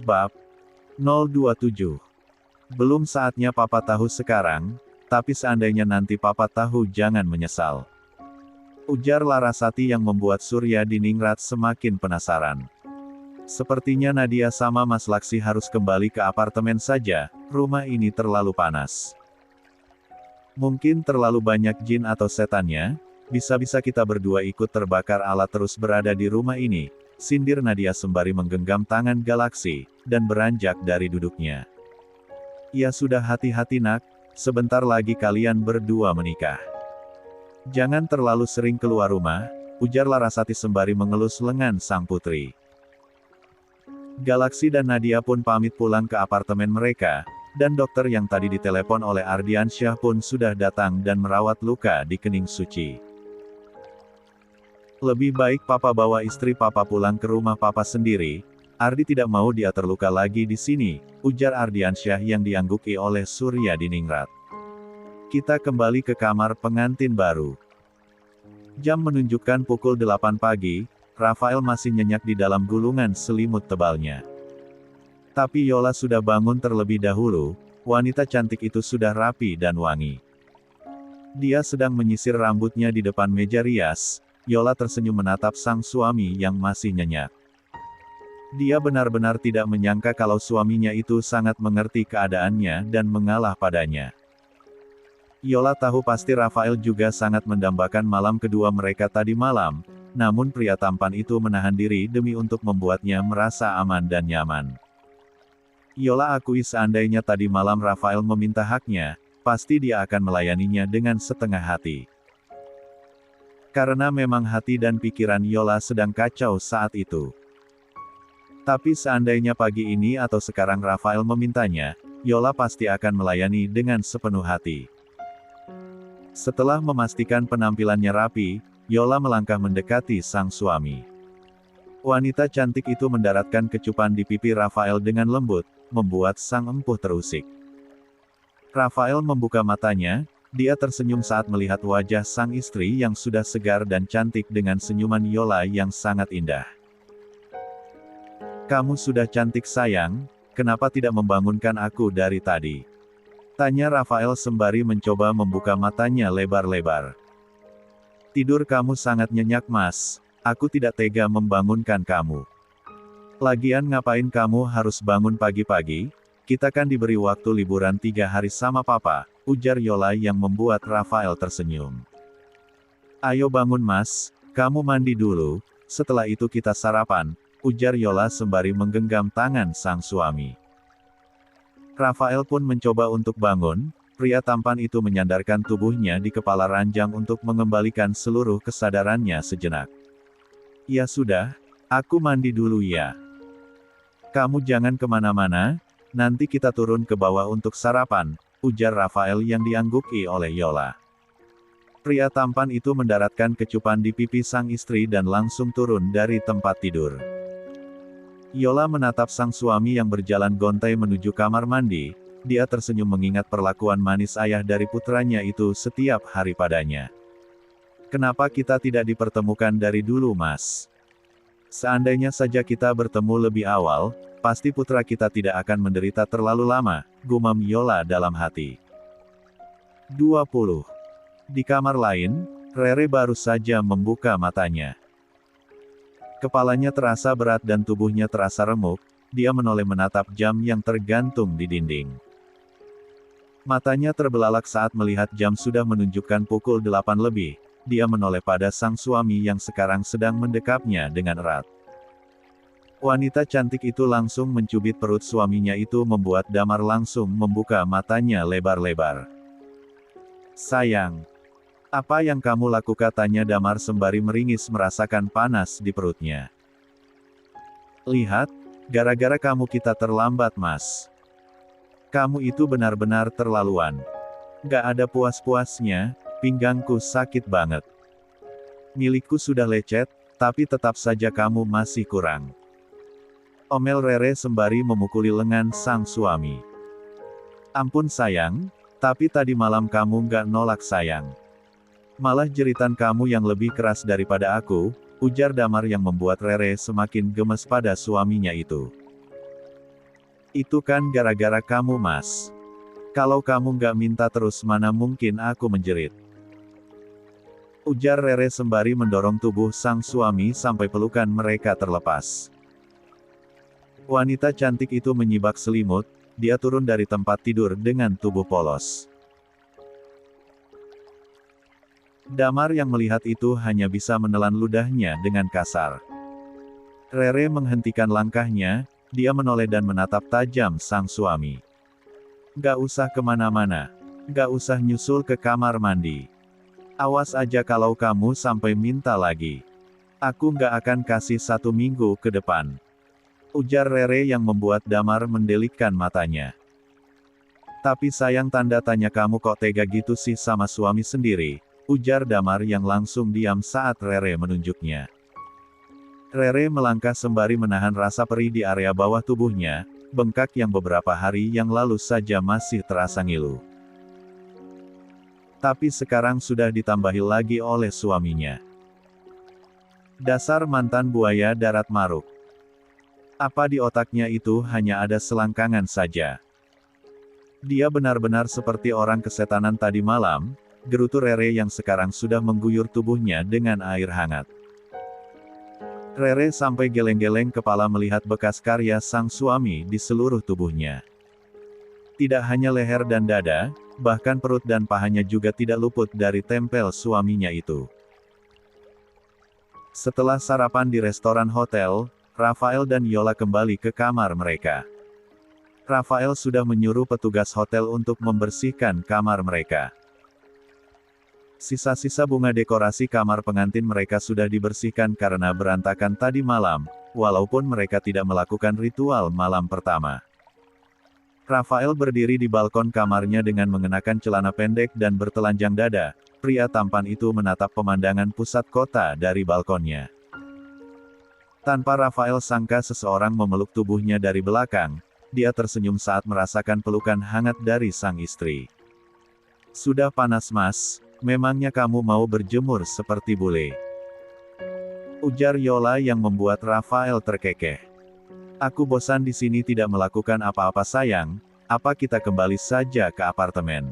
Bab 027. Belum saatnya papa tahu sekarang, tapi seandainya nanti papa tahu jangan menyesal. Ujar Larasati yang membuat Surya Diningrat semakin penasaran. Sepertinya Nadia sama Mas Laksi harus kembali ke apartemen saja, rumah ini terlalu panas. Mungkin terlalu banyak jin atau setannya, bisa-bisa kita berdua ikut terbakar ala terus berada di rumah ini, sindir Nadia sembari menggenggam tangan Galaksi, dan beranjak dari duduknya. Ya sudah, hati-hati nak, sebentar lagi kalian berdua menikah. Jangan terlalu sering keluar rumah, ujar Larasati sembari mengelus lengan sang putri. Galaksi dan Nadia pun pamit pulang ke apartemen mereka, dan dokter yang tadi ditelepon oleh Ardiansyah pun sudah datang dan merawat luka di kening Suci. Lebih baik papa bawa istri papa pulang ke rumah papa sendiri, Ardi tidak mau dia terluka lagi di sini, ujar Ardiansyah yang diangguki oleh Surya Diningrat. Kita kembali ke kamar pengantin baru. Jam menunjukkan pukul 8 pagi, Rafael masih nyenyak di dalam gulungan selimut tebalnya. Tapi Yola sudah bangun terlebih dahulu, wanita cantik itu sudah rapi dan wangi. Dia sedang menyisir rambutnya di depan meja rias, Yola tersenyum menatap sang suami yang masih nyenyak. Dia benar-benar tidak menyangka kalau suaminya itu sangat mengerti keadaannya dan mengalah padanya. Yola tahu pasti Rafael juga sangat mendambakan malam kedua mereka tadi malam, namun pria tampan itu menahan diri demi untuk membuatnya merasa aman dan nyaman. Yola akui seandainya tadi malam Rafael meminta haknya, pasti dia akan melayaninya dengan setengah hati. Karena memang hati dan pikiran Yola sedang kacau saat itu. Tapi seandainya pagi ini atau sekarang Rafael memintanya, Yola pasti akan melayani dengan sepenuh hati. Setelah memastikan penampilannya rapi, Yola melangkah mendekati sang suami. Wanita cantik itu mendaratkan kecupan di pipi Rafael dengan lembut, membuat sang empuh terusik. Rafael membuka matanya, dia tersenyum saat melihat wajah sang istri yang sudah segar dan cantik dengan senyuman Yola yang sangat indah. Kamu sudah cantik sayang, kenapa tidak membangunkan aku dari tadi? Tanya Rafael sembari mencoba membuka matanya lebar-lebar. Tidur kamu sangat nyenyak mas, aku tidak tega membangunkan kamu. Lagian ngapain kamu harus bangun pagi-pagi? Kita kan diberi waktu liburan 3 hari sama papa, ujar Yola yang membuat Rafael tersenyum. Ayo bangun mas, kamu mandi dulu, setelah itu kita sarapan, ujar Yola sembari menggenggam tangan sang suami. Rafael pun mencoba untuk bangun, pria tampan itu menyandarkan tubuhnya di kepala ranjang untuk mengembalikan seluruh kesadarannya sejenak. Ya sudah, aku mandi dulu ya. Kamu jangan kemana-mana, nanti kita turun ke bawah untuk sarapan, ujar Rafael yang diangguki oleh Yola. Pria tampan itu mendaratkan kecupan di pipi sang istri dan langsung turun dari tempat tidur. Yola menatap sang suami yang berjalan gontai menuju kamar mandi, dia tersenyum mengingat perlakuan manis ayah dari putranya itu setiap hari padanya. Kenapa kita tidak dipertemukan dari dulu mas? Seandainya saja kita bertemu lebih awal, pasti putra kita tidak akan menderita terlalu lama, gumam Yola dalam hati. 20. Di kamar lain, Rere baru saja membuka matanya. Kepalanya terasa berat dan tubuhnya terasa remuk, dia menoleh menatap jam yang tergantung di dinding. Matanya terbelalak saat melihat jam sudah menunjukkan pukul 8 lebih, dia menoleh pada sang suami yang sekarang sedang mendekapnya dengan erat. Wanita cantik itu langsung mencubit perut suaminya itu membuat Damar langsung membuka matanya lebar-lebar. Sayang. Apa yang kamu lakukan? Tanya Damar sembari meringis merasakan panas di perutnya. Lihat, gara-gara kamu kita terlambat mas. Kamu itu benar-benar terlaluan. Gak ada puas-puasnya, pinggangku sakit banget. Milikku sudah lecet, tapi tetap saja kamu masih kurang. Omel Rere sembari memukuli lengan sang suami. Ampun sayang, tapi tadi malam kamu gak nolak sayang. Malah jeritan kamu yang lebih keras daripada aku, ujar Damar yang membuat Rere semakin gemes pada suaminya itu. Itu kan gara-gara kamu Mas. Kalau kamu nggak minta terus mana mungkin aku menjerit. Ujar Rere sembari mendorong tubuh sang suami sampai pelukan mereka terlepas. Wanita cantik itu menyibak selimut, dia turun dari tempat tidur dengan tubuh polos. Damar yang melihat itu hanya bisa menelan ludahnya dengan kasar. Rere menghentikan langkahnya, dia menoleh dan menatap tajam sang suami. Gak usah kemana-mana. Gak usah nyusul ke kamar mandi. Awas aja kalau kamu sampai minta lagi. Aku gak akan kasih 1 minggu ke depan. Ujar Rere yang membuat Damar mendelikkan matanya. Tapi sayang tanda tanya kamu kok tega gitu sih sama suami sendiri. Ujar Damar yang langsung diam saat Rere menunjuknya. Rere melangkah sembari menahan rasa perih di area bawah tubuhnya, bengkak yang beberapa hari yang lalu saja masih terasa ngilu. Tapi sekarang sudah ditambahi lagi oleh suaminya. Dasar mantan buaya darat maruk. Apa di otaknya itu hanya ada selangkangan saja. Dia benar-benar seperti orang kesetanan tadi malam, gerutu Rere yang sekarang sudah mengguyur tubuhnya dengan air hangat. Rere sampai geleng-geleng kepala melihat bekas karya sang suami di seluruh tubuhnya. Tidak hanya leher dan dada, bahkan perut dan pahanya juga tidak luput dari tempel suaminya itu. Setelah sarapan di restoran hotel, Rafael dan Yola kembali ke kamar mereka. Rafael sudah menyuruh petugas hotel untuk membersihkan kamar mereka. Sisa-sisa bunga dekorasi kamar pengantin mereka sudah dibersihkan karena berantakan tadi malam, walaupun mereka tidak melakukan ritual malam pertama. Rafael berdiri di balkon kamarnya dengan mengenakan celana pendek dan bertelanjang dada. Pria tampan itu menatap pemandangan pusat kota dari balkonnya. Tanpa Rafael sangka seseorang memeluk tubuhnya dari belakang, dia tersenyum saat merasakan pelukan hangat dari sang istri. Sudah panas Mas. Memangnya kamu mau berjemur seperti bule? Ujar Yola yang membuat Rafael terkekeh. Aku bosan di sini tidak melakukan apa-apa sayang, apa kita kembali saja ke apartemen?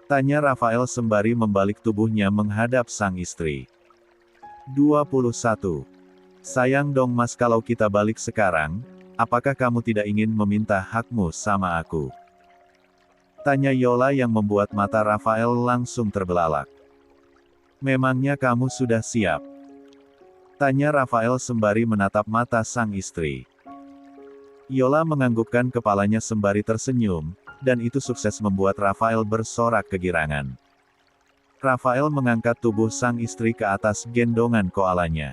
Tanya Rafael sembari membalik tubuhnya menghadap sang istri. 21. Sayang dong Mas kalau kita balik sekarang, apakah kamu tidak ingin meminta hakmu sama aku? Tanya Yola yang membuat mata Rafael langsung terbelalak. Memangnya kamu sudah siap? Tanya Rafael sembari menatap mata sang istri. Yola menganggukkan kepalanya sembari tersenyum, dan itu sukses membuat Rafael bersorak kegirangan. Rafael mengangkat tubuh sang istri ke atas gendongan koalanya.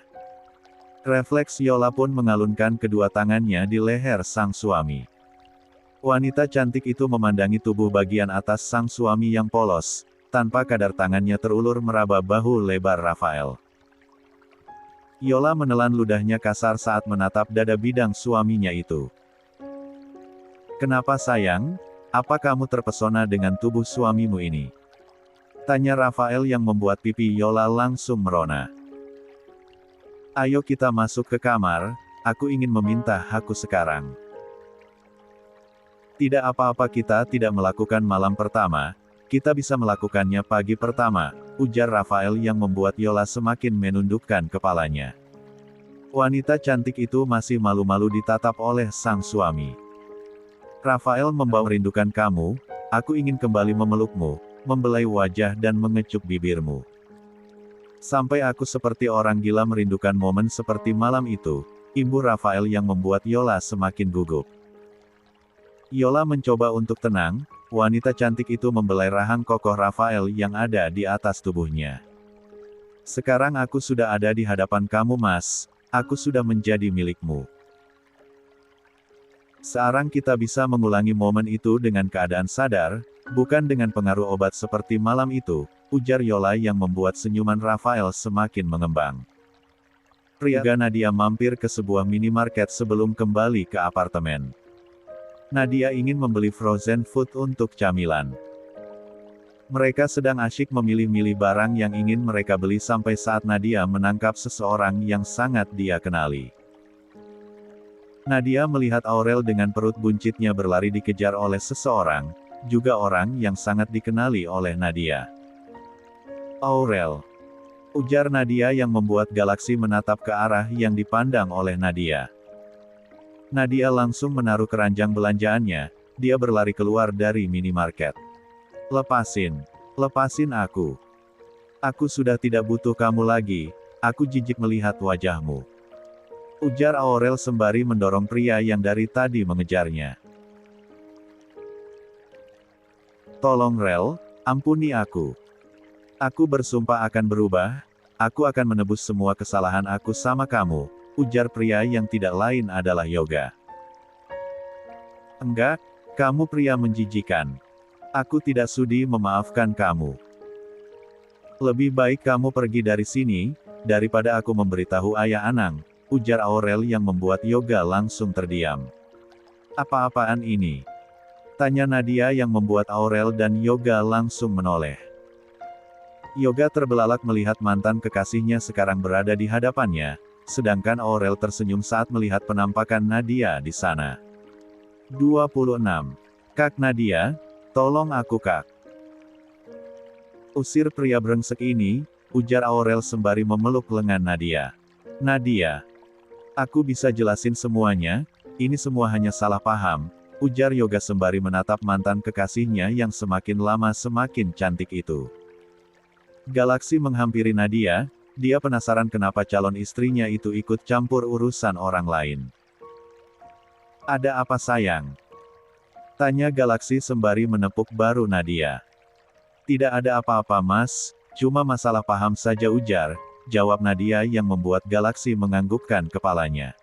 Refleks Yola pun mengalunkan kedua tangannya di leher sang suami. Wanita cantik itu memandangi tubuh bagian atas sang suami yang polos, tanpa kadar tangannya terulur meraba bahu lebar Rafael. Yola menelan ludahnya kasar saat menatap dada bidang suaminya itu. Kenapa sayang? Apa kamu terpesona dengan tubuh suamimu ini? Tanya Rafael yang membuat pipi Yola langsung merona. Ayo kita masuk ke kamar, aku ingin meminta hakku sekarang. Tidak apa-apa kita tidak melakukan malam pertama, kita bisa melakukannya pagi pertama, ujar Rafael yang membuat Yola semakin menundukkan kepalanya. Wanita cantik itu masih malu-malu ditatap oleh sang suami. Rafael membawa merindukan kamu, aku ingin kembali memelukmu, membelai wajah dan mengecup bibirmu. Sampai aku seperti orang gila merindukan momen seperti malam itu, imbuh Rafael yang membuat Yola semakin gugup. Yola mencoba untuk tenang, wanita cantik itu membelai rahang kokoh Rafael yang ada di atas tubuhnya. Sekarang aku sudah ada di hadapan kamu Mas, aku sudah menjadi milikmu. Sekarang kita bisa mengulangi momen itu dengan keadaan sadar, bukan dengan pengaruh obat seperti malam itu, ujar Yola yang membuat senyuman Rafael semakin mengembang. Pria Nadia mampir ke sebuah minimarket sebelum kembali ke apartemen. Nadia ingin membeli frozen food untuk camilan. Mereka sedang asyik memilih-milih barang yang ingin mereka beli sampai saat Nadia menangkap seseorang yang sangat dia kenali. Nadia melihat Aurel dengan perut buncitnya berlari dikejar oleh seseorang, juga orang yang sangat dikenali oleh Nadia. Aurel, ujar Nadia yang membuat Galaksi menatap ke arah yang dipandang oleh Nadia. Nadia langsung menaruh keranjang belanjaannya, dia berlari keluar dari minimarket. Lepasin aku. Aku sudah tidak butuh kamu lagi, aku jijik melihat wajahmu. Ujar Aurel sembari mendorong pria yang dari tadi mengejarnya. Tolong Rel, ampuni aku. Aku bersumpah akan berubah, aku akan menebus semua kesalahan aku sama kamu, ujar pria yang tidak lain adalah Yoga. Enggak, kamu pria menjijikan. Aku tidak sudi memaafkan kamu. Lebih baik kamu pergi dari sini, daripada aku memberitahu ayah Anang, ujar Aurel yang membuat Yoga langsung terdiam. Apa-apaan ini? Tanya Nadia yang membuat Aurel dan Yoga langsung menoleh. Yoga terbelalak melihat mantan kekasihnya sekarang berada di hadapannya, sedangkan Aurel tersenyum saat melihat penampakan Nadia di sana. 26. Kak Nadia, tolong aku Kak. Usir pria brengsek ini, ujar Aurel sembari memeluk lengan Nadia. Nadia, aku bisa jelasin semuanya, ini semua hanya salah paham, ujar Yoga sembari menatap mantan kekasihnya yang semakin lama semakin cantik itu. Galaksi menghampiri Nadia, dia penasaran kenapa calon istrinya itu ikut campur urusan orang lain. Ada apa sayang? Tanya Galaksi sembari menepuk bahu Nadia. Tidak ada apa-apa mas, cuma masalah paham saja ujar, jawab Nadia yang membuat Galaksi menganggukkan kepalanya.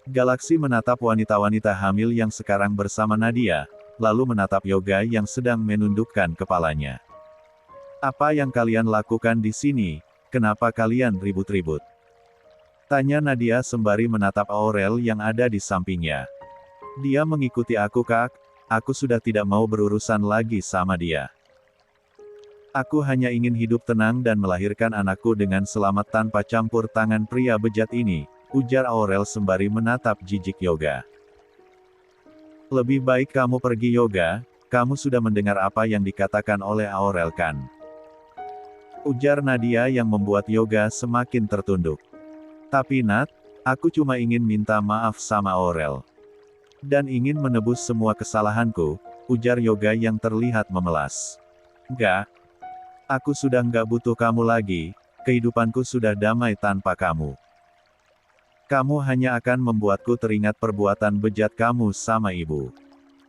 Galaksi menatap wanita-wanita hamil yang sekarang bersama Nadia, lalu menatap Yoga yang sedang menundukkan kepalanya. Apa yang kalian lakukan di sini? Kenapa kalian ribut-ribut? Tanya Nadia sembari menatap Aurel yang ada di sampingnya. Dia mengikuti aku Kak, aku sudah tidak mau berurusan lagi sama dia. Aku hanya ingin hidup tenang dan melahirkan anakku dengan selamat tanpa campur tangan pria bejat ini, ujar Aurel sembari menatap jijik Yoga. Lebih baik kamu pergi Yoga, kamu sudah mendengar apa yang dikatakan oleh Aurel kan? Ujar Nadia yang membuat Yoga semakin tertunduk. Tapi Nat, aku cuma ingin minta maaf sama Aurel. Dan ingin menebus semua kesalahanku, ujar Yoga yang terlihat memelas. Enggak. Aku sudah nggak butuh kamu lagi, kehidupanku sudah damai tanpa kamu. Kamu hanya akan membuatku teringat perbuatan bejat kamu sama ibu.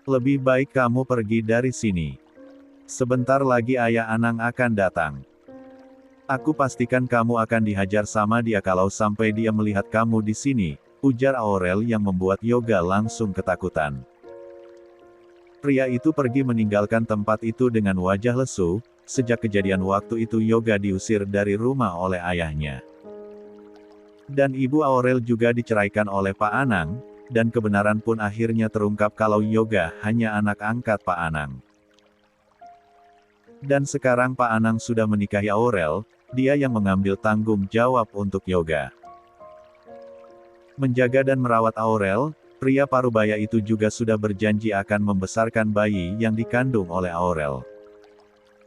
Lebih baik kamu pergi dari sini. Sebentar lagi ayah Anang akan datang. Aku pastikan kamu akan dihajar sama dia kalau sampai dia melihat kamu di sini, ujar Aurel yang membuat Yoga langsung ketakutan. Pria itu pergi meninggalkan tempat itu dengan wajah lesu. Sejak kejadian waktu itu Yoga diusir dari rumah oleh ayahnya. Dan ibu Aurel juga diceraikan oleh Pak Anang, dan kebenaran pun akhirnya terungkap kalau Yoga hanya anak angkat Pak Anang. Dan sekarang Pak Anang sudah menikahi Aurel, dia yang mengambil tanggung jawab untuk Yoga. Menjaga dan merawat Aurel, pria parubaya itu juga sudah berjanji akan membesarkan bayi yang dikandung oleh Aurel.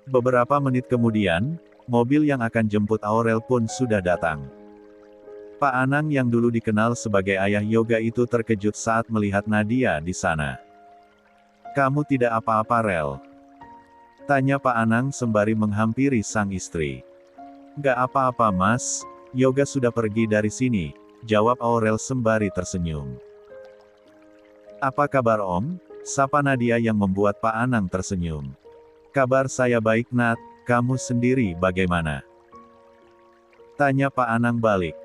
Beberapa menit kemudian, mobil yang akan jemput Aurel pun sudah datang. Pak Anang yang dulu dikenal sebagai ayah Yoga itu terkejut saat melihat Nadia di sana. Kamu tidak apa-apa Rel? Tanya Pak Anang sembari menghampiri sang istri. Gak apa-apa mas, Yoga sudah pergi dari sini, jawab Aurel sembari tersenyum. Apa kabar Om? Sapa Nadia yang membuat Pak Anang tersenyum. Kabar saya baik Nat, kamu sendiri bagaimana? Tanya Pak Anang balik.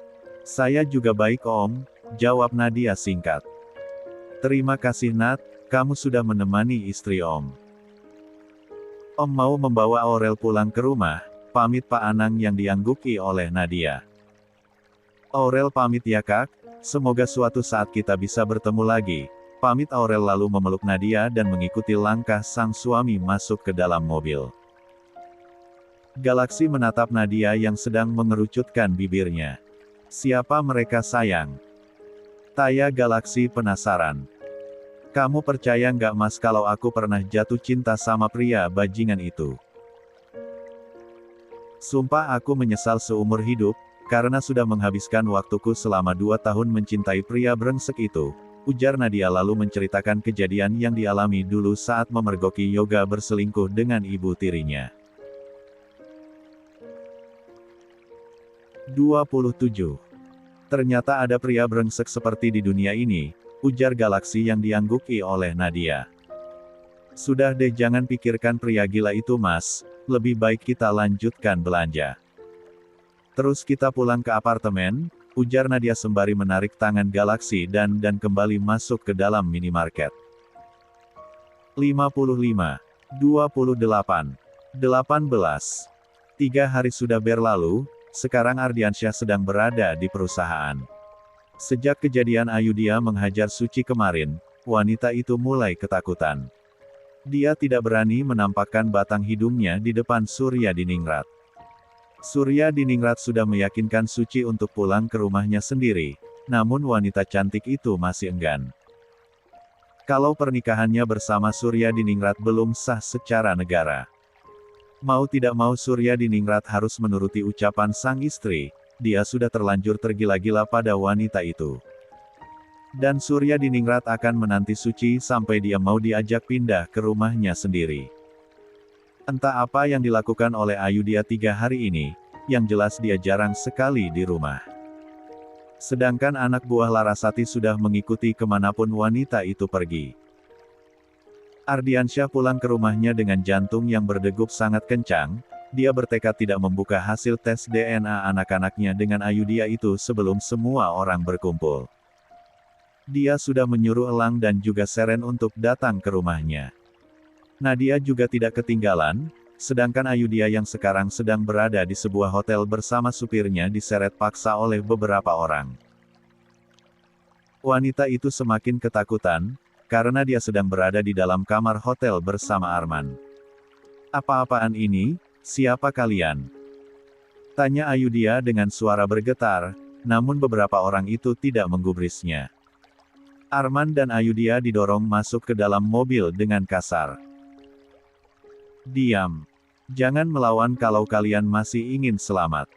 Saya juga baik Om, jawab Nadia singkat. Terima kasih Nat, kamu sudah menemani istri Om. Om mau membawa Aurel pulang ke rumah, pamit Pak Anang yang diangguki oleh Nadia. Aurel pamit ya Kak, semoga suatu saat kita bisa bertemu lagi. Pamit Aurel lalu memeluk Nadia dan mengikuti langkah sang suami masuk ke dalam mobil. Galaksi menatap Nadia yang sedang mengerucutkan bibirnya. Siapa mereka sayang? Taya Galaksi penasaran. Kamu percaya nggak mas kalau aku pernah jatuh cinta sama pria bajingan itu? Sumpah aku menyesal seumur hidup, karena sudah menghabiskan waktuku selama 2 tahun mencintai pria brengsek itu, ujar Nadia lalu menceritakan kejadian yang dialami dulu saat memergoki Yoga berselingkuh dengan ibu tirinya. 27. Ternyata ada pria brengsek seperti di dunia ini, ujar Galaksi yang diangguki oleh Nadia. Sudah deh jangan pikirkan pria gila itu mas, lebih baik kita lanjutkan belanja. Terus kita pulang ke apartemen, ujar Nadia sembari menarik tangan Galaksi dan kembali masuk ke dalam minimarket. 55, 28, 18. 3 hari sudah berlalu, sekarang Ardiansyah sedang berada di perusahaan. Sejak kejadian Ayudhya menghajar Suci kemarin, wanita itu mulai ketakutan. Dia tidak berani menampakkan batang hidungnya di depan Surya Diningrat. Surya Diningrat sudah meyakinkan Suci untuk pulang ke rumahnya sendiri, namun wanita cantik itu masih enggan. Kalau pernikahannya bersama Surya Diningrat belum sah secara negara. Mau tidak mau Surya Diningrat harus menuruti ucapan sang istri, dia sudah terlanjur tergila-gila pada wanita itu. Dan Surya Diningrat akan menanti Suci sampai dia mau diajak pindah ke rumahnya sendiri. Entah apa yang dilakukan oleh Ayudhya 3 hari ini, yang jelas dia jarang sekali di rumah. Sedangkan anak buah Larasati sudah mengikuti kemanapun wanita itu pergi. Ardiansyah pulang ke rumahnya dengan jantung yang berdegup sangat kencang, dia bertekad tidak membuka hasil tes DNA anak-anaknya dengan Ayudhya itu sebelum semua orang berkumpul. Dia sudah menyuruh Elang dan juga Seren untuk datang ke rumahnya. Nadia juga tidak ketinggalan, sedangkan Ayudhya yang sekarang sedang berada di sebuah hotel bersama supirnya diseret paksa oleh beberapa orang. Wanita itu semakin ketakutan, karena dia sedang berada di dalam kamar hotel bersama Arman. Apa-apaan ini? Siapa kalian? Tanya Ayudhya dengan suara bergetar, namun beberapa orang itu tidak menggubrisnya. Arman dan Ayudhya didorong masuk ke dalam mobil dengan kasar. Diam. Jangan melawan kalau kalian masih ingin selamat.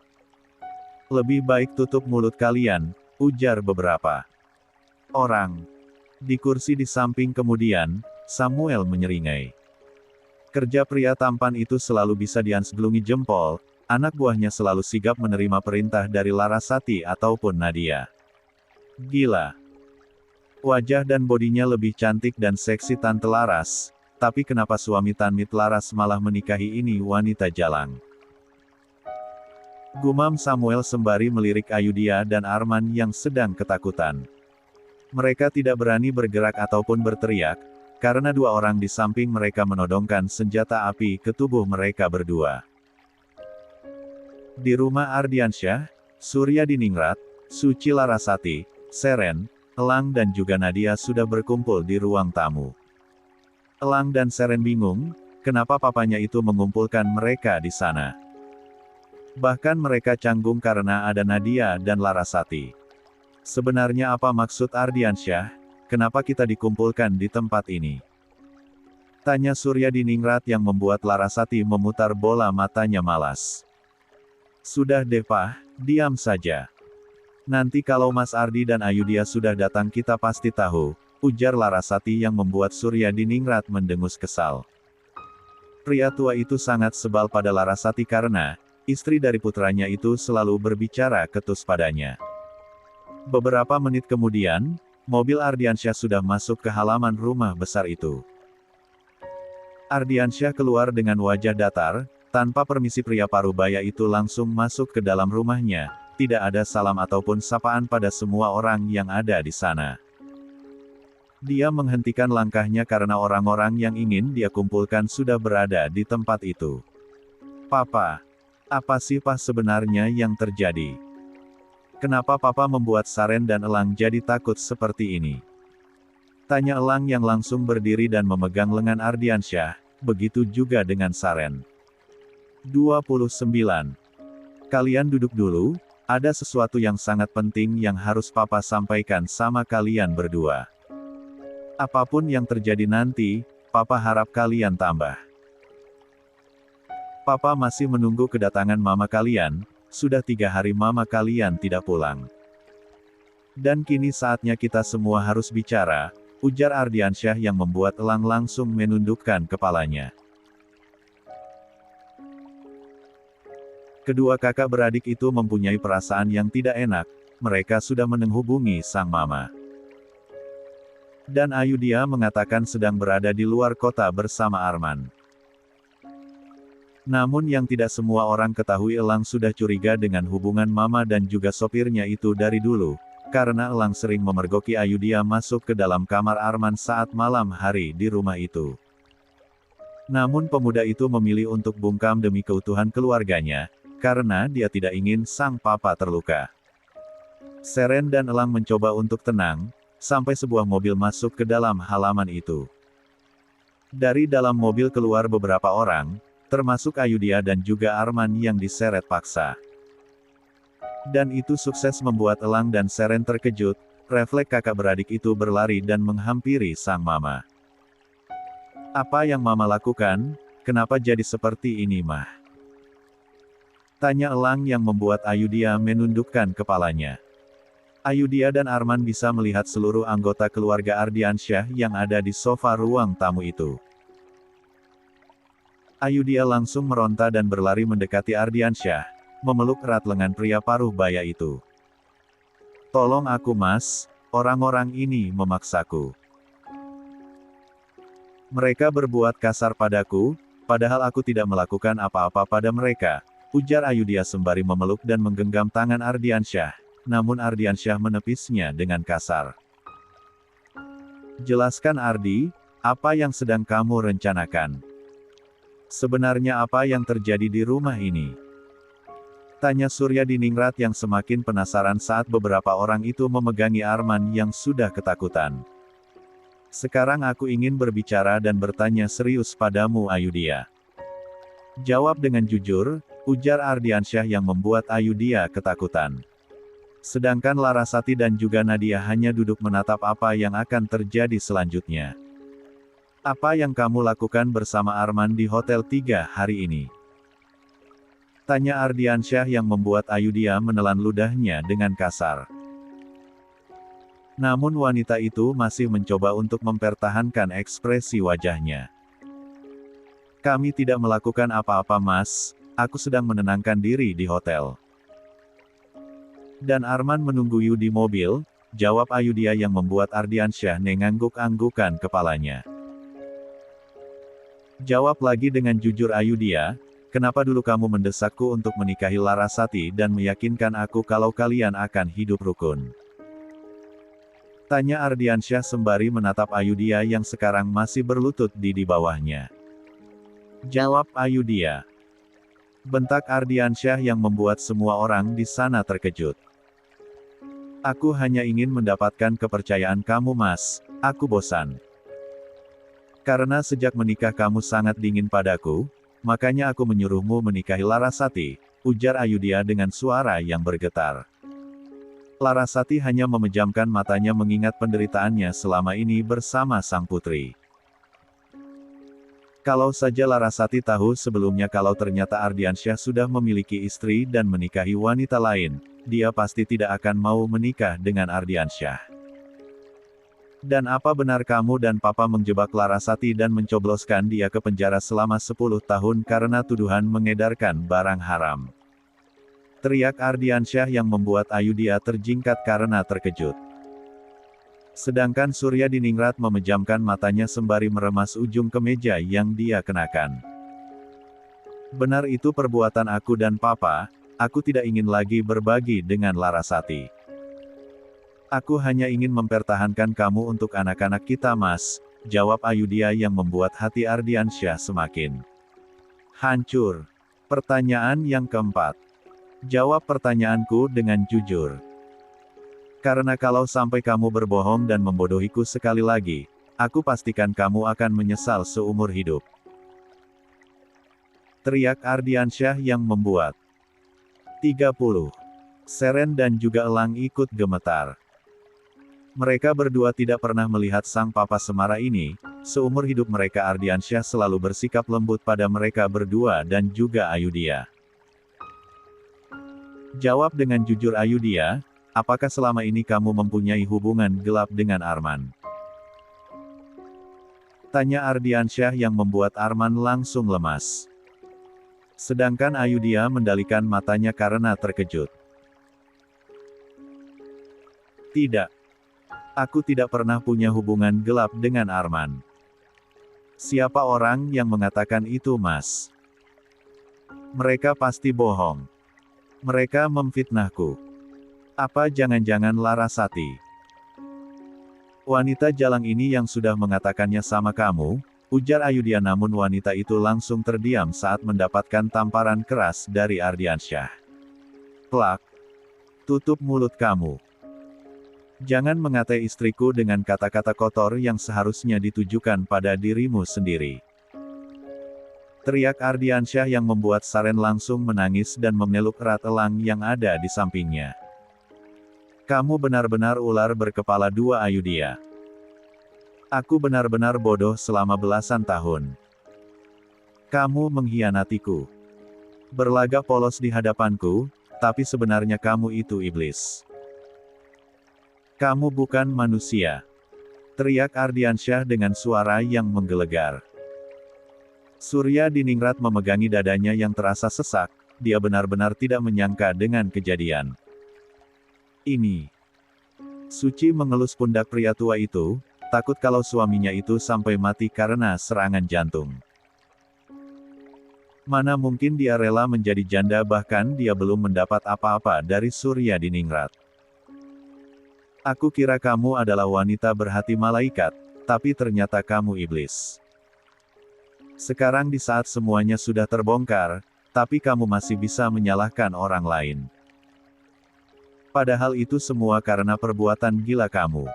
Lebih baik tutup mulut kalian, ujar beberapa orang. Di kursi di samping kemudian, Samuel menyeringai. Kerja pria tampan itu selalu bisa diansgelungi jempol, anak buahnya selalu sigap menerima perintah dari Larasati ataupun Nadia. Gila. Wajah dan bodinya lebih cantik dan seksi Tante Laras, tapi kenapa suami Tanmit Laras malah menikahi ini wanita jalang? Gumam Samuel sembari melirik Ayudhya dan Arman yang sedang ketakutan. Mereka tidak berani bergerak ataupun berteriak, karena 2 orang di samping mereka menodongkan senjata api ke tubuh mereka berdua. Di rumah Ardiansyah, Surya Diningrat, Suci Larasati, Seren, Elang dan juga Nadia sudah berkumpul di ruang tamu. Elang dan Seren bingung, kenapa papanya itu mengumpulkan mereka di sana. Bahkan mereka canggung karena ada Nadia dan Larasati. Sebenarnya apa maksud Ardiansyah? Kenapa kita dikumpulkan di tempat ini? Tanya Surya Diningrat yang membuat Larasati memutar bola matanya malas. Sudah deh Pak, diam saja. Nanti kalau Mas Ardi dan Ayudhya sudah datang kita pasti tahu, ujar Larasati yang membuat Surya Diningrat mendengus kesal. Pria tua itu sangat sebal pada Larasati karena, istri dari putranya itu selalu berbicara ketus padanya. Beberapa menit kemudian, mobil Ardiansyah sudah masuk ke halaman rumah besar itu. Ardiansyah keluar dengan wajah datar, tanpa permisi pria parubaya itu langsung masuk ke dalam rumahnya, tidak ada salam ataupun sapaan pada semua orang yang ada di sana. Dia menghentikan langkahnya karena orang-orang yang ingin dia kumpulkan sudah berada di tempat itu. Papa, apa sih Pak sebenarnya yang terjadi? Kenapa Papa membuat Saren dan Elang jadi takut seperti ini? Tanya Elang yang langsung berdiri dan memegang lengan Ardiansyah, begitu juga dengan Saren. 29. Kalian duduk dulu, Ada sesuatu yang sangat penting yang harus Papa sampaikan sama kalian berdua. Apapun yang terjadi nanti, Papa harap kalian tambah. Papa masih menunggu kedatangan mama kalian, sudah 3 hari mama kalian tidak pulang. Dan kini saatnya kita semua harus bicara, ujar Ardiansyah yang membuat Elang langsung menundukkan kepalanya. Kedua kakak beradik itu mempunyai perasaan yang tidak enak, mereka sudah menghubungi sang mama. Dan Ayudhya mengatakan sedang berada di luar kota bersama Arman. Namun yang tidak semua orang ketahui, Elang sudah curiga dengan hubungan mama dan juga sopirnya itu dari dulu, karena Elang sering memergoki Ayudhya masuk ke dalam kamar Arman saat malam hari di rumah itu. Namun pemuda itu memilih untuk bungkam demi keutuhan keluarganya, karena dia tidak ingin sang papa terluka. Seren dan Elang mencoba untuk tenang, sampai sebuah mobil masuk ke dalam halaman itu. Dari dalam mobil keluar beberapa orang, termasuk Ayudhya dan juga Arman yang diseret paksa. Dan itu sukses membuat Elang dan Seren terkejut, refleks kakak beradik itu berlari dan menghampiri sang mama. Apa yang mama lakukan? Kenapa jadi seperti ini, mah? Tanya Elang yang membuat Ayudhya menundukkan kepalanya. Ayudhya dan Arman bisa melihat seluruh anggota keluarga Ardiansyah yang ada di sofa ruang tamu itu. Ayudhya langsung meronta dan berlari mendekati Ardiansyah, memeluk erat lengan pria paruh baya itu. Tolong aku, Mas, orang-orang ini memaksaku. Mereka berbuat kasar padaku, padahal aku tidak melakukan apa-apa pada mereka, ujar Ayudhya sembari memeluk dan menggenggam tangan Ardiansyah, namun Ardiansyah menepisnya dengan kasar. Jelaskan Ardi, apa yang sedang kamu rencanakan? Sebenarnya apa yang terjadi di rumah ini? Tanya Surya Diningrat yang semakin penasaran saat beberapa orang itu memegangi Arman yang sudah ketakutan. Sekarang aku ingin berbicara dan bertanya serius padamu, Ayudhya. Jawab dengan jujur, ujar Ardiansyah yang membuat Ayudhya ketakutan. Sedangkan Larasati dan juga Nadia hanya duduk menatap apa yang akan terjadi selanjutnya. Apa yang kamu lakukan bersama Arman di Hotel 3 hari ini? Tanya Ardiansyah yang membuat Ayudhya menelan ludahnya dengan kasar. Namun wanita itu masih mencoba untuk mempertahankan ekspresi wajahnya. Kami tidak melakukan apa-apa, Mas, aku sedang menenangkan diri di hotel. Dan Arman menunggu you di mobil, jawab Ayudhya yang membuat Ardiansyah mengangguk-anggukan kepalanya. Jawab lagi dengan jujur, Ayudhya, kenapa dulu kamu mendesakku untuk menikahi Larasati dan meyakinkan aku kalau kalian akan hidup rukun? Tanya Ardiansyah sembari menatap Ayudhya yang sekarang masih berlutut di bawahnya. Jawab Ayudhya. Bentak Ardiansyah yang membuat semua orang di sana terkejut. Aku hanya ingin mendapatkan kepercayaan kamu, Mas, aku bosan. Karena sejak menikah kamu sangat dingin padaku, makanya aku menyuruhmu menikahi Larasati, ujar Ayudhya dengan suara yang bergetar. Larasati hanya memejamkan matanya mengingat penderitaannya selama ini bersama sang putri. Kalau saja Larasati tahu sebelumnya kalau ternyata Ardiansyah sudah memiliki istri dan menikahi wanita lain, dia pasti tidak akan mau menikah dengan Ardiansyah. Dan apa benar kamu dan Papa menjebak Larasati dan mencobloskan dia ke penjara selama 10 tahun karena tuduhan mengedarkan barang haram? Teriak Ardiansyah yang membuat Ayudhya terjingkat karena terkejut. Sedangkan Surya Diningrat memejamkan matanya sembari meremas ujung kemeja yang dia kenakan. Benar, itu perbuatan aku dan Papa, aku tidak ingin lagi berbagi dengan Larasati. Aku hanya ingin mempertahankan kamu untuk anak-anak kita, Mas, jawab Ayudhya yang membuat hati Ardiansyah semakin hancur. Pertanyaan yang keempat. Jawab pertanyaanku dengan jujur. Karena kalau sampai kamu berbohong dan membodohiku sekali lagi, aku pastikan kamu akan menyesal seumur hidup. Teriak Ardiansyah yang membuat 30. Seren dan juga Elang ikut gemetar. Mereka berdua tidak pernah melihat sang papa semara ini. Seumur hidup mereka Ardiansyah selalu bersikap lembut pada mereka berdua dan juga Ayudhya. Jawab dengan jujur Ayudhya, apakah selama ini kamu mempunyai hubungan gelap dengan Arman? Tanya Ardiansyah yang membuat Arman langsung lemas. Sedangkan Ayudhya mendalikan matanya karena terkejut. Tidak. Aku tidak pernah punya hubungan gelap dengan Arman. Siapa orang yang mengatakan itu, Mas? Mereka pasti bohong. Mereka memfitnahku. Apa jangan-jangan Larasati? Wanita jalang ini yang sudah mengatakannya sama kamu, ujar Ayudhya, namun wanita itu langsung terdiam saat mendapatkan tamparan keras dari Ardiansyah. Plak. Tutup mulut kamu. Jangan mengatai istriku dengan kata-kata kotor yang seharusnya ditujukan pada dirimu sendiri. Teriak Ardiansyah yang membuat Saren langsung menangis dan memeluk erat Elang yang ada di sampingnya. Kamu benar-benar ular berkepala dua, Ayudhya. Aku benar-benar bodoh selama belasan tahun. Kamu mengkhianatiku. Berlagak polos di hadapanku, tapi sebenarnya kamu itu iblis. Kamu bukan manusia. Teriak Ardiansyah dengan suara yang menggelegar. Surya Diningrat memegangi dadanya yang terasa sesak, dia benar-benar tidak menyangka dengan kejadian ini. Suci mengelus pundak pria tua itu, takut kalau suaminya itu sampai mati karena serangan jantung. Mana mungkin dia rela menjadi janda, bahkan dia belum mendapat apa-apa dari Surya Diningrat. Aku kira kamu adalah wanita berhati malaikat, tapi ternyata kamu iblis. Sekarang di saat semuanya sudah terbongkar, tapi kamu masih bisa menyalahkan orang lain. Padahal itu semua karena perbuatan gila kamu.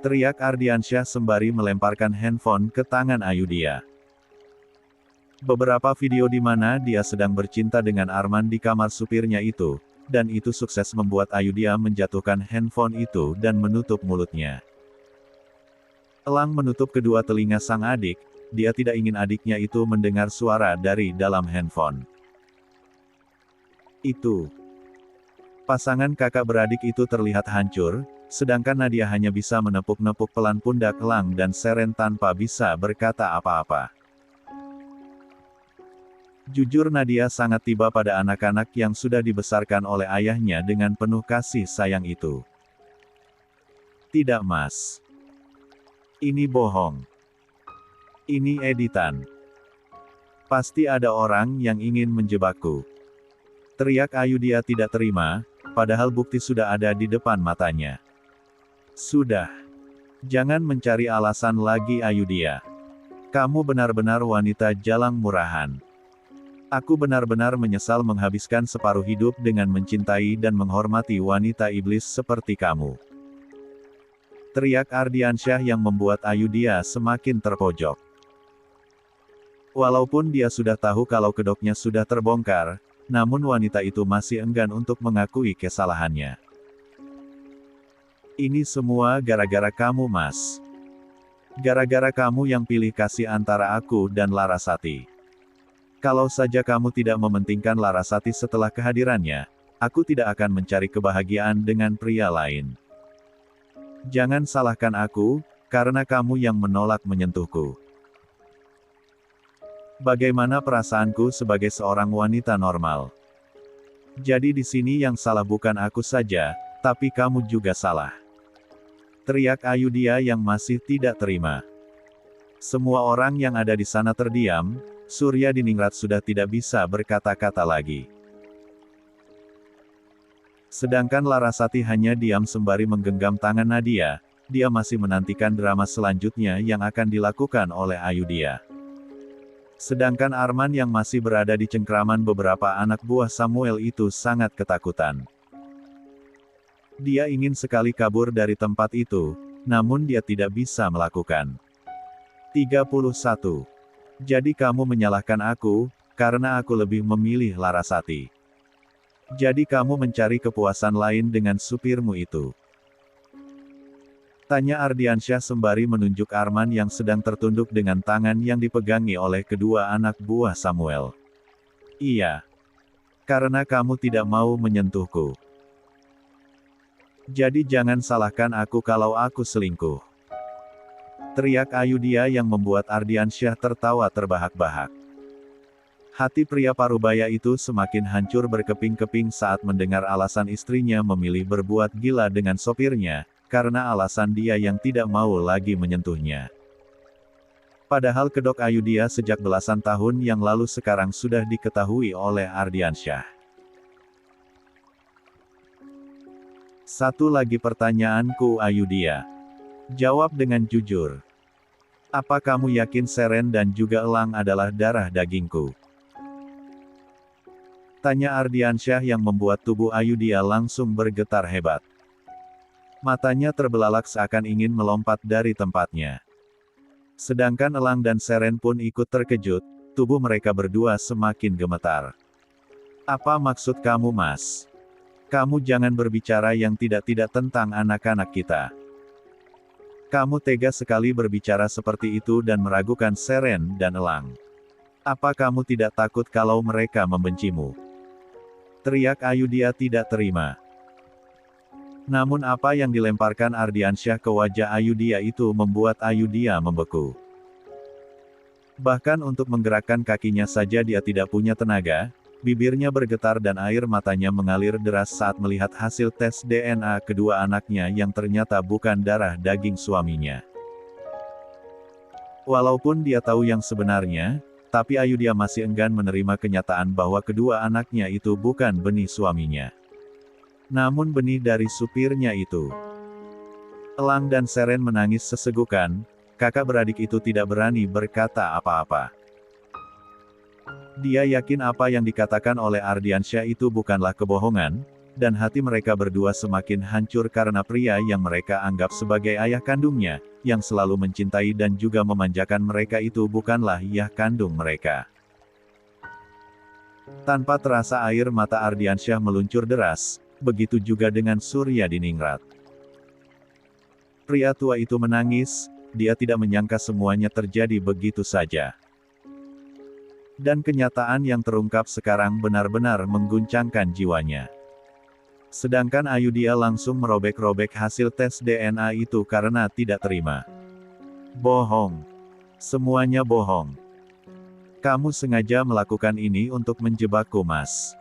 Teriak Ardiansyah sembari melemparkan handphone ke tangan Ayudhya. Beberapa video di mana dia sedang bercinta dengan Arman di kamar supirnya itu, dan itu sukses membuat Ayudhya menjatuhkan handphone itu dan menutup mulutnya. Elang menutup kedua telinga sang adik, dia tidak ingin adiknya itu mendengar suara dari dalam handphone. Itu. Pasangan kakak beradik itu terlihat hancur, sedangkan Nadia hanya bisa menepuk-nepuk pelan pundak Elang dan Seren tanpa bisa berkata apa-apa. Jujur Nadia sangat tiba pada anak-anak yang sudah dibesarkan oleh ayahnya dengan penuh kasih sayang itu. Tidak, Mas. Ini bohong. Ini editan. Pasti ada orang yang ingin menjebakku. Teriak Ayudhya tidak terima, padahal bukti sudah ada di depan matanya. Sudah. Jangan mencari alasan lagi, Ayudhya. Kamu benar-benar wanita jalang murahan. Aku benar-benar menyesal menghabiskan separuh hidup dengan mencintai dan menghormati wanita iblis seperti kamu. Teriak Ardiansyah yang membuat Ayudhya semakin terpojok. Walaupun dia sudah tahu kalau kedoknya sudah terbongkar, namun wanita itu masih enggan untuk mengakui kesalahannya. Ini semua gara-gara kamu, Mas. Gara-gara kamu yang pilih kasih antara aku dan Larasati. Kalau saja kamu tidak mementingkan Larasati setelah kehadirannya, aku tidak akan mencari kebahagiaan dengan pria lain. Jangan salahkan aku, karena kamu yang menolak menyentuhku. Bagaimana perasaanku sebagai seorang wanita normal? Jadi di sini yang salah bukan aku saja, tapi kamu juga salah. Teriak Ayudhya yang masih tidak terima. Semua orang yang ada di sana terdiam. Surya Diningrat sudah tidak bisa berkata-kata lagi. Sedangkan Larasati hanya diam sembari menggenggam tangan Nadia, dia masih menantikan drama selanjutnya yang akan dilakukan oleh Ayudhya. Sedangkan Arman yang masih berada di cengkraman beberapa anak buah Samuel itu sangat ketakutan. Dia ingin sekali kabur dari tempat itu, namun dia tidak bisa melakukan. 31. Jadi kamu menyalahkan aku, karena aku lebih memilih Larasati. Jadi kamu mencari kepuasan lain dengan supirmu itu? Tanya Ardiansyah sembari menunjuk Arman yang sedang tertunduk dengan tangan yang dipegangi oleh kedua anak buah Samuel. Iya. Karena kamu tidak mau menyentuhku. Jadi jangan salahkan aku kalau aku selingkuh. Teriak Ayudhya yang membuat Ardiansyah tertawa terbahak-bahak. Hati pria parubaya itu semakin hancur berkeping-keping saat mendengar alasan istrinya memilih berbuat gila dengan sopirnya, karena alasan dia yang tidak mau lagi menyentuhnya. Padahal kedok Ayudhya sejak belasan tahun yang lalu sekarang sudah diketahui oleh Ardiansyah. Satu lagi pertanyaanku Ayudhya. Jawab dengan jujur. Apa kamu yakin Seren dan juga Elang adalah darah dagingku? Tanya Ardiansyah yang membuat tubuh Ayudhya langsung bergetar hebat. Matanya terbelalak seakan ingin melompat dari tempatnya. Sedangkan Elang dan Seren pun ikut terkejut, tubuh mereka berdua semakin gemetar. Apa maksud kamu Mas? Kamu jangan berbicara yang tidak-tidak tentang anak-anak kita. Kamu tega sekali berbicara seperti itu dan meragukan Seren dan Elang. Apa kamu tidak takut kalau mereka membencimu? Teriak Ayudhya tidak terima. Namun apa yang dilemparkan Ardiansyah ke wajah Ayudhya itu membuat Ayudhya membeku. Bahkan untuk menggerakkan kakinya saja dia tidak punya tenaga. Bibirnya bergetar dan air matanya mengalir deras saat melihat hasil tes DNA kedua anaknya yang ternyata bukan darah daging suaminya. Walaupun dia tahu yang sebenarnya, tapi Ayudhya masih enggan menerima kenyataan bahwa kedua anaknya itu bukan benih suaminya. Namun benih dari supirnya itu. Elang dan Seren menangis sesegukan, kakak beradik itu tidak berani berkata apa-apa. Dia yakin apa yang dikatakan oleh Ardiansyah itu bukanlah kebohongan, dan hati mereka berdua semakin hancur karena pria yang mereka anggap sebagai ayah kandungnya, yang selalu mencintai dan juga memanjakan mereka itu bukanlah ayah kandung mereka. Tanpa terasa air mata Ardiansyah meluncur deras, begitu juga dengan Surya Diningrat. Pria tua itu menangis, dia tidak menyangka semuanya terjadi begitu saja. Dan kenyataan yang terungkap sekarang benar-benar mengguncangkan jiwanya. Sedangkan Ayudhya langsung merobek-robek hasil tes DNA itu karena tidak terima. Bohong. Semuanya bohong. Kamu sengaja melakukan ini untuk menjebakku Mas.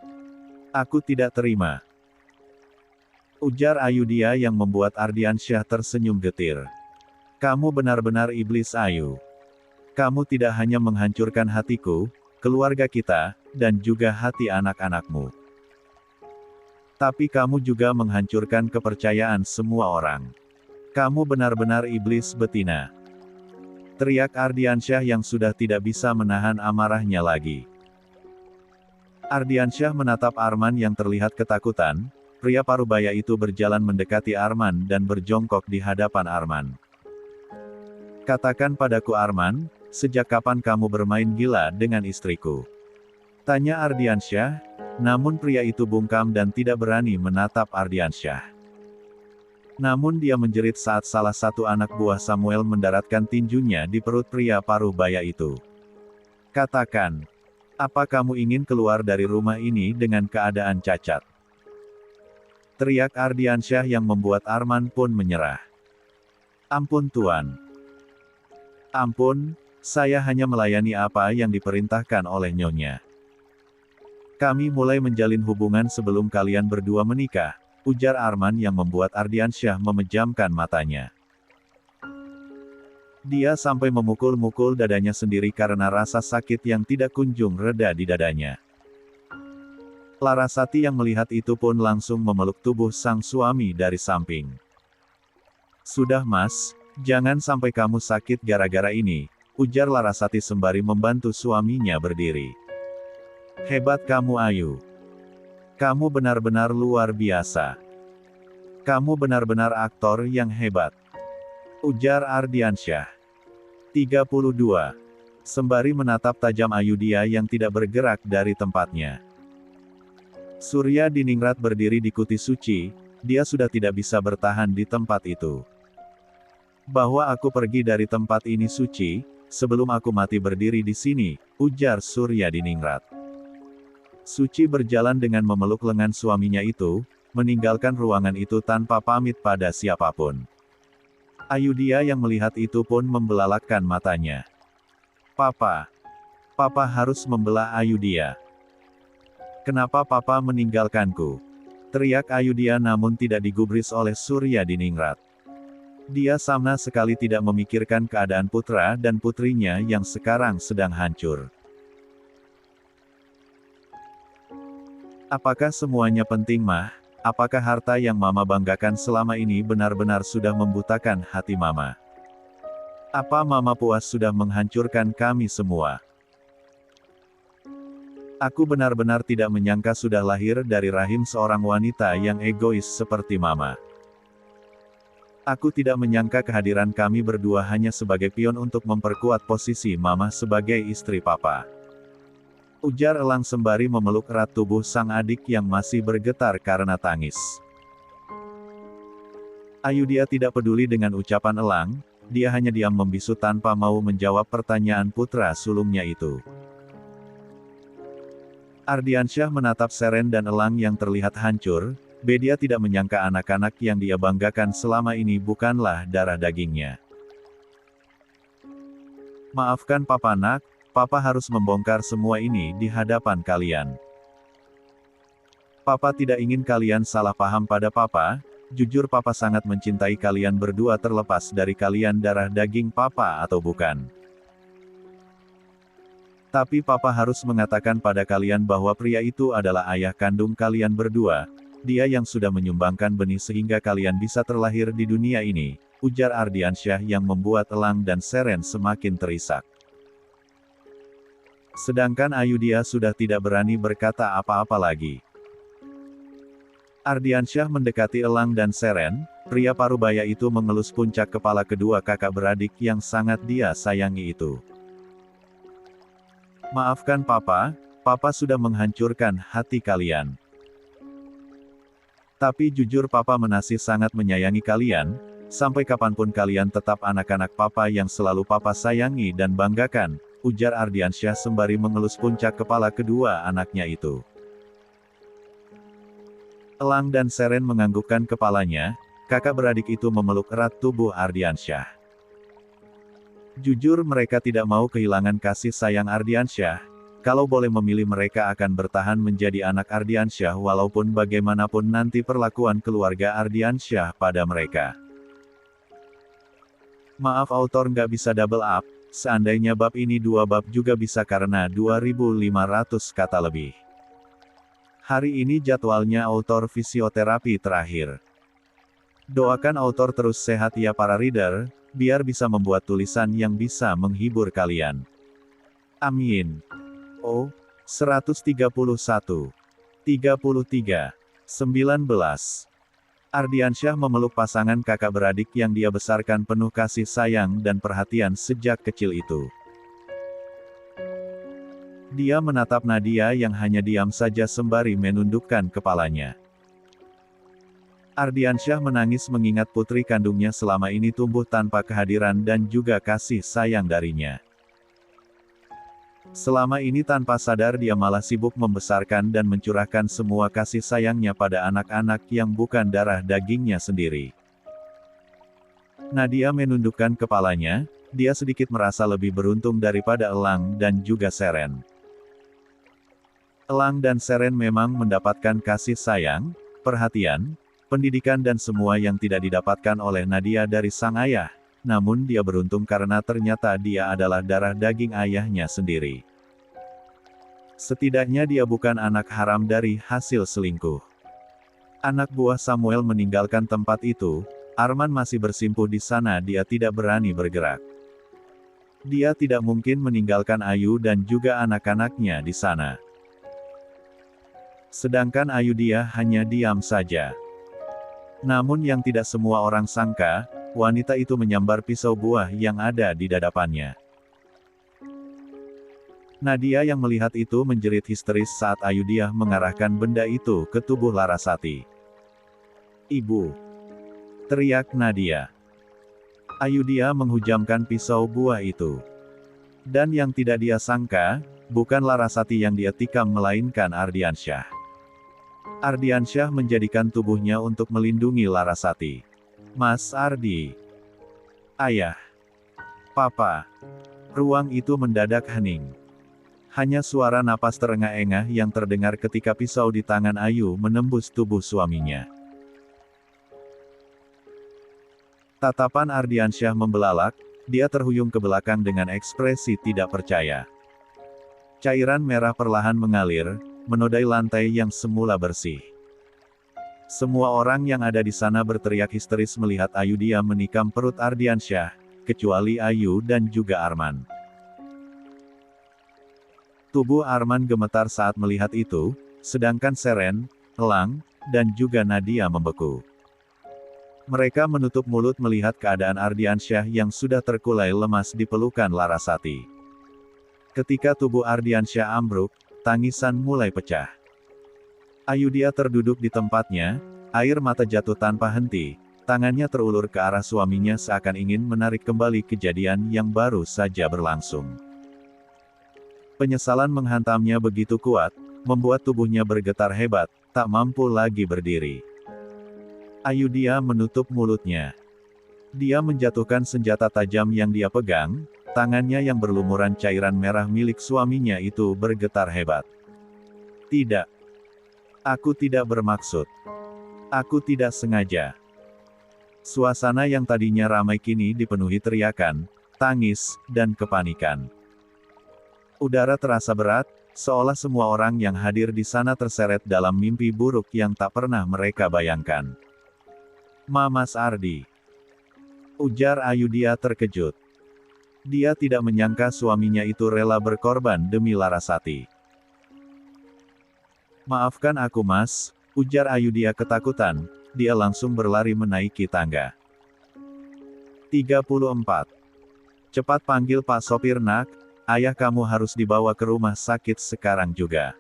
Aku tidak terima. Ujar Ayudhya yang membuat Ardiansyah tersenyum getir. Kamu benar-benar iblis Ayu. Kamu tidak hanya menghancurkan hatiku, keluarga kita, dan juga hati anak-anakmu. Tapi kamu juga menghancurkan kepercayaan semua orang. Kamu benar-benar iblis betina. Teriak Ardiansyah yang sudah tidak bisa menahan amarahnya lagi. Ardiansyah menatap Arman yang terlihat ketakutan, pria parubaya itu berjalan mendekati Arman dan berjongkok di hadapan Arman. Katakan padaku Arman, sejak kapan kamu bermain gila dengan istriku? Tanya Ardiansyah, namun pria itu bungkam dan tidak berani menatap Ardiansyah. Namun dia menjerit saat salah satu anak buah Samuel mendaratkan tinjunya di perut pria parubaya itu. Katakan, apa kamu ingin keluar dari rumah ini dengan keadaan cacat? Teriak Ardiansyah yang membuat Arman pun menyerah. Ampun Tuan. Ampun, saya hanya melayani apa yang diperintahkan oleh Nyonya. Kami mulai menjalin hubungan sebelum kalian berdua menikah, ujar Arman yang membuat Ardiansyah memejamkan matanya. Dia sampai memukul-mukul dadanya sendiri karena rasa sakit yang tidak kunjung reda di dadanya. Larasati yang melihat itu pun langsung memeluk tubuh sang suami dari samping. Sudah Mas, jangan sampai kamu sakit gara-gara ini, ujar Larasati sembari membantu suaminya berdiri. Hebat kamu Ayu. Kamu benar-benar luar biasa. Kamu benar-benar aktor yang hebat. Ujar Ardiansyah. 32. Sembari menatap tajam Ayudhya yang tidak bergerak dari tempatnya. Surya Diningrat berdiri di kuti suci, dia sudah tidak bisa bertahan di tempat itu. Bahwa aku pergi dari tempat ini suci, sebelum aku mati berdiri di sini, ujar Surya Diningrat. Suci berjalan dengan memeluk lengan suaminya itu, meninggalkan ruangan itu tanpa pamit pada siapapun. Ayudhya yang melihat itu pun membelalakkan matanya. Papa. Papa harus membelah Ayudhya. Kenapa Papa meninggalkanku? Teriak Ayudhya namun tidak digubris oleh Surya Diningrat. Dia sama sekali tidak memikirkan keadaan putra dan putrinya yang sekarang sedang hancur. Apakah semuanya penting, Mah? Apakah harta yang Mama banggakan selama ini benar-benar sudah membutakan hati Mama? Apa Mama puas sudah menghancurkan kami semua? Aku benar-benar tidak menyangka sudah lahir dari rahim seorang wanita yang egois seperti Mama. Aku tidak menyangka kehadiran kami berdua hanya sebagai pion untuk memperkuat posisi Mama sebagai istri Papa. Ujar Elang sembari memeluk erat tubuh sang adik yang masih bergetar karena tangis. Ayudhya tidak peduli dengan ucapan Elang, dia hanya diam membisu tanpa mau menjawab pertanyaan putra sulungnya itu. Ardiansyah menatap Seren dan Elang yang terlihat hancur, dia tidak menyangka anak-anak yang dia banggakan selama ini bukanlah darah dagingnya. Maafkan Papa nak, Papa harus membongkar semua ini di hadapan kalian. Papa tidak ingin kalian salah paham pada Papa, jujur Papa sangat mencintai kalian berdua terlepas dari kalian darah daging Papa atau bukan. Tapi Papa harus mengatakan pada kalian bahwa pria itu adalah ayah kandung kalian berdua, dia yang sudah menyumbangkan benih sehingga kalian bisa terlahir di dunia ini, ujar Ardiansyah yang membuat Elang dan Seren semakin terisak. Sedangkan Ayudhya sudah tidak berani berkata apa-apa lagi. Ardiansyah mendekati Elang dan Seren, pria parubaya itu mengelus puncak kepala kedua kakak beradik yang sangat dia sayangi itu. Maafkan Papa, Papa sudah menghancurkan hati kalian. Tapi jujur Papa masih sangat menyayangi kalian, sampai kapanpun kalian tetap anak-anak Papa yang selalu Papa sayangi dan banggakan, ujar Ardiansyah sembari mengelus puncak kepala kedua anaknya itu. Elang dan Seren menganggukkan kepalanya, kakak beradik itu memeluk erat tubuh Ardiansyah. Jujur mereka tidak mau kehilangan kasih sayang Ardiansyah, kalau boleh memilih mereka akan bertahan menjadi anak Ardiansyah walaupun bagaimanapun nanti perlakuan keluarga Ardiansyah pada mereka. Maaf autor nggak bisa double up, seandainya bab ini 2 bab juga bisa karena 2500 kata lebih. Hari ini jadwalnya autor fisioterapi terakhir. Doakan autor terus sehat ya para reader, biar bisa membuat tulisan yang bisa menghibur kalian. Amin. Oh, 131, 33, 19. Ardiansyah memeluk pasangan kakak beradik yang dia besarkan penuh kasih sayang dan perhatian sejak kecil itu. Dia menatap Nadia yang hanya diam saja sembari menundukkan kepalanya. Ardiansyah menangis mengingat putri kandungnya selama ini tumbuh tanpa kehadiran dan juga kasih sayang darinya. Selama ini tanpa sadar dia malah sibuk membesarkan dan mencurahkan semua kasih sayangnya pada anak-anak yang bukan darah dagingnya sendiri. Nadia menundukkan kepalanya, dia sedikit merasa lebih beruntung daripada Elang dan juga Seren. Elang dan Seren memang mendapatkan kasih sayang, perhatian, pendidikan dan semua yang tidak didapatkan oleh Nadia dari sang ayah, namun dia beruntung karena ternyata dia adalah darah daging ayahnya sendiri. Setidaknya dia bukan anak haram dari hasil selingkuh. Anak buah Samuel meninggalkan tempat itu, Arman masih bersimpuh di sana dia tidak berani bergerak. Dia tidak mungkin meninggalkan Ayu dan juga anak-anaknya di sana. Sedangkan Ayudhya hanya diam saja. Namun yang tidak semua orang sangka, wanita itu menyambar pisau buah yang ada di dadapannya. Nadia yang melihat itu menjerit histeris saat Ayudhya mengarahkan benda itu ke tubuh Larasati. "Ibu!" teriak Nadia. Ayudhya menghujamkan pisau buah itu. Dan yang tidak dia sangka, bukan Larasati yang dia tikam melainkan Ardiansyah. Ardiansyah menjadikan tubuhnya untuk melindungi Larasati. "Mas Ardi! Ayah! Papa!" Ruang itu mendadak hening. Hanya suara napas terengah-engah yang terdengar ketika pisau di tangan Ayu menembus tubuh suaminya. Tatapan Ardiansyah membelalak, dia terhuyung ke belakang dengan ekspresi tidak percaya. Cairan merah perlahan mengalir, menodai lantai yang semula bersih. Semua orang yang ada di sana berteriak histeris melihat Ayudhya menikam perut Ardiansyah, kecuali Ayu dan juga Arman. Tubuh Arman gemetar saat melihat itu, sedangkan Seren, Elang, dan juga Nadia membeku. Mereka menutup mulut melihat keadaan Ardiansyah yang sudah terkulai lemas di pelukan Larasati. Ketika tubuh Ardiansyah ambruk, tangisan mulai pecah. Ayudhya terduduk di tempatnya, air mata jatuh tanpa henti, tangannya terulur ke arah suaminya seakan ingin menarik kembali kejadian yang baru saja berlangsung. Penyesalan menghantamnya begitu kuat, membuat tubuhnya bergetar hebat, tak mampu lagi berdiri. Ayudhya menutup mulutnya. Dia menjatuhkan senjata tajam yang dia pegang, tangannya yang berlumuran cairan merah milik suaminya itu bergetar hebat. "Tidak. Aku tidak bermaksud. Aku tidak sengaja." Suasana yang tadinya ramai kini dipenuhi teriakan, tangis, dan kepanikan. Udara terasa berat, seolah semua orang yang hadir di sana terseret dalam mimpi buruk yang tak pernah mereka bayangkan. "Mas Ardi!" ujar Ayudhya terkejut. Dia tidak menyangka suaminya itu rela berkorban demi Larasati. "Maafkan aku Mas," ujar Ayudhya ketakutan, dia langsung berlari menaiki tangga. 34. "Cepat panggil Pak Sopir Nak, ayah kamu harus dibawa ke rumah sakit sekarang juga,"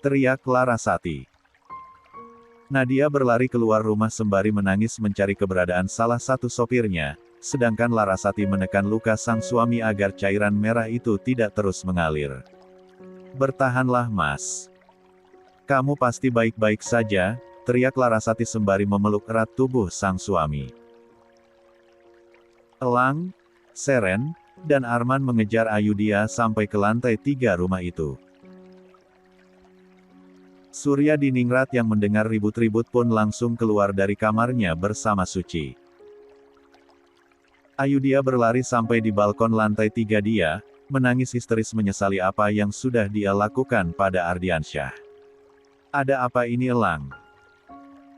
teriak Larasati. Nadia berlari keluar rumah sembari menangis mencari keberadaan salah satu sopirnya, sedangkan Larasati menekan luka sang suami agar cairan merah itu tidak terus mengalir. "Bertahanlah Mas. Kamu pasti baik-baik saja," teriak Larasati sembari memeluk erat tubuh sang suami. Elang, Seren, dan Arman mengejar Ayudhya sampai ke lantai 3 rumah itu. Surya Diningrat yang mendengar ribut-ribut pun langsung keluar dari kamarnya bersama Suci. Ayudhya berlari sampai di balkon lantai 3 dia, menangis histeris menyesali apa yang sudah dia lakukan pada Ardiansyah. "Ada apa ini Elang?"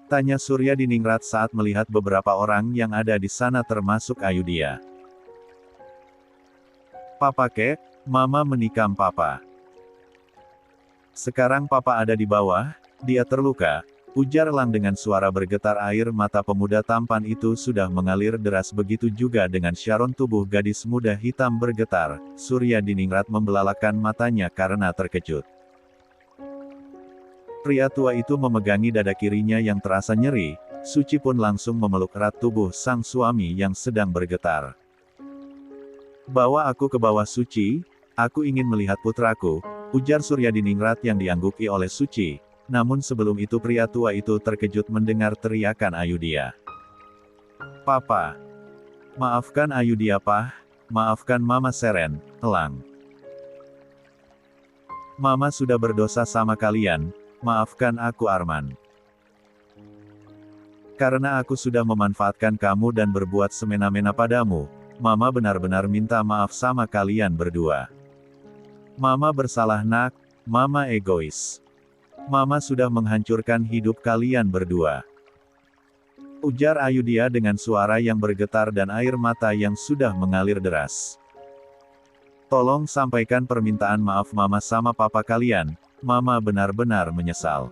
tanya Surya Diningrat saat melihat beberapa orang yang ada di sana termasuk Ayudhya. "Papa kek, Mama menikam Papa. Sekarang Papa ada di bawah, dia terluka," ujar Elang dengan suara bergetar. Air mata pemuda tampan itu sudah mengalir deras, begitu juga dengan Sharon. Tubuh gadis muda hitam bergetar, Surya Diningrat membelalakkan matanya karena terkejut. Pria tua itu memegangi dada kirinya yang terasa nyeri, Suci pun langsung memeluk erat tubuh sang suami yang sedang bergetar. "Bawa aku ke bawah Suci, aku ingin melihat putraku," ujar Surya Diningrat yang diangguki oleh Suci. Namun sebelum itu pria tua itu terkejut mendengar teriakan Ayudhya. "Papa! Maafkan Ayudhya Pah, maafkan Mama Seren, Elang. Mama sudah berdosa sama kalian, maafkan aku Arman. Karena aku sudah memanfaatkan kamu dan berbuat semena-mena padamu, Mama benar-benar minta maaf sama kalian berdua. Mama bersalah Nak, Mama egois. Mama sudah menghancurkan hidup kalian berdua," ujar Ayudhya dengan suara yang bergetar dan air mata yang sudah mengalir deras. "Tolong sampaikan permintaan maaf Mama sama Papa kalian, Mama benar-benar menyesal.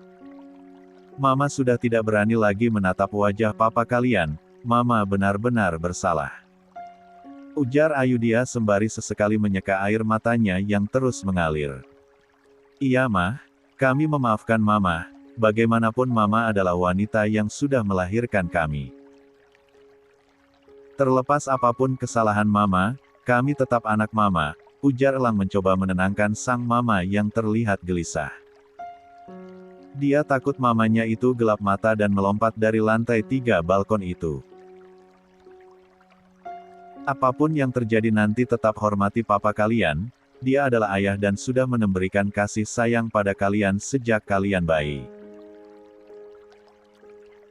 Mama sudah tidak berani lagi menatap wajah Papa kalian, Mama benar-benar bersalah." Ujar Ayudhya sembari sesekali menyeka air matanya yang terus mengalir. Iya mah, kami memaafkan mama, bagaimanapun mama adalah wanita yang sudah melahirkan kami. Terlepas apapun kesalahan mama, kami tetap anak mama, ujar Elang mencoba menenangkan sang mama yang terlihat gelisah. Dia takut mamanya itu gelap mata dan melompat dari lantai 3 balkon itu. Apapun yang terjadi nanti tetap hormati papa kalian, dia adalah ayah dan sudah memberikan kasih sayang pada kalian sejak kalian bayi.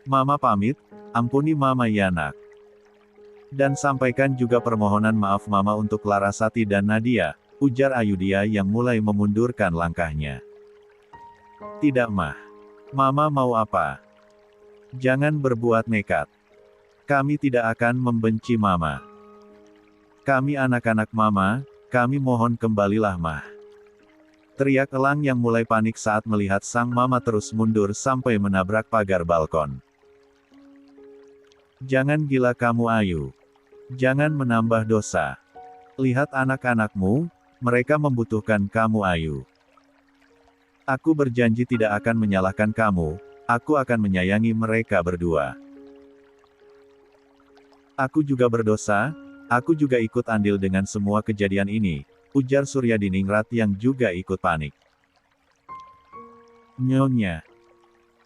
Mama pamit, ampuni mama ya nak. Dan sampaikan juga permohonan maaf mama untuk Larasati dan Nadia, ujar Ayudhya yang mulai memundurkan langkahnya. Tidak mah. Mama mau apa? Jangan berbuat nekat. Kami tidak akan membenci mama. Kami anak-anak mama, kami mohon kembalilah mah. Teriak Elang yang mulai panik saat melihat sang mama terus mundur sampai menabrak pagar balkon. Jangan gila kamu Ayu. Jangan menambah dosa. Lihat anak-anakmu, mereka membutuhkan kamu Ayu. Aku berjanji tidak akan menyalahkan kamu, aku akan menyayangi mereka berdua. Aku juga berdosa, aku juga ikut andil dengan semua kejadian ini, ujar Suryadiningrat yang juga ikut panik. Nyonya.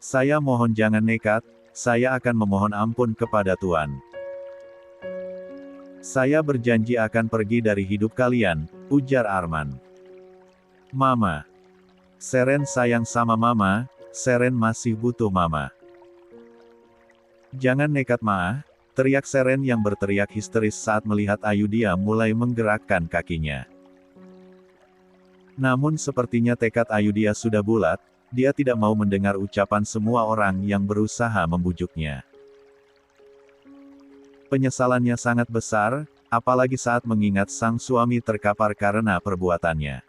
Saya mohon jangan nekat, saya akan memohon ampun kepada Tuan. Saya berjanji akan pergi dari hidup kalian, ujar Arman. Mama. Seren sayang sama mama, Seren masih butuh mama. Jangan nekat ma, teriak Seren yang berteriak histeris saat melihat Ayudhya mulai menggerakkan kakinya. Namun sepertinya tekad Ayudhya sudah bulat, dia tidak mau mendengar ucapan semua orang yang berusaha membujuknya. Penyesalannya sangat besar, apalagi saat mengingat sang suami terkapar karena perbuatannya.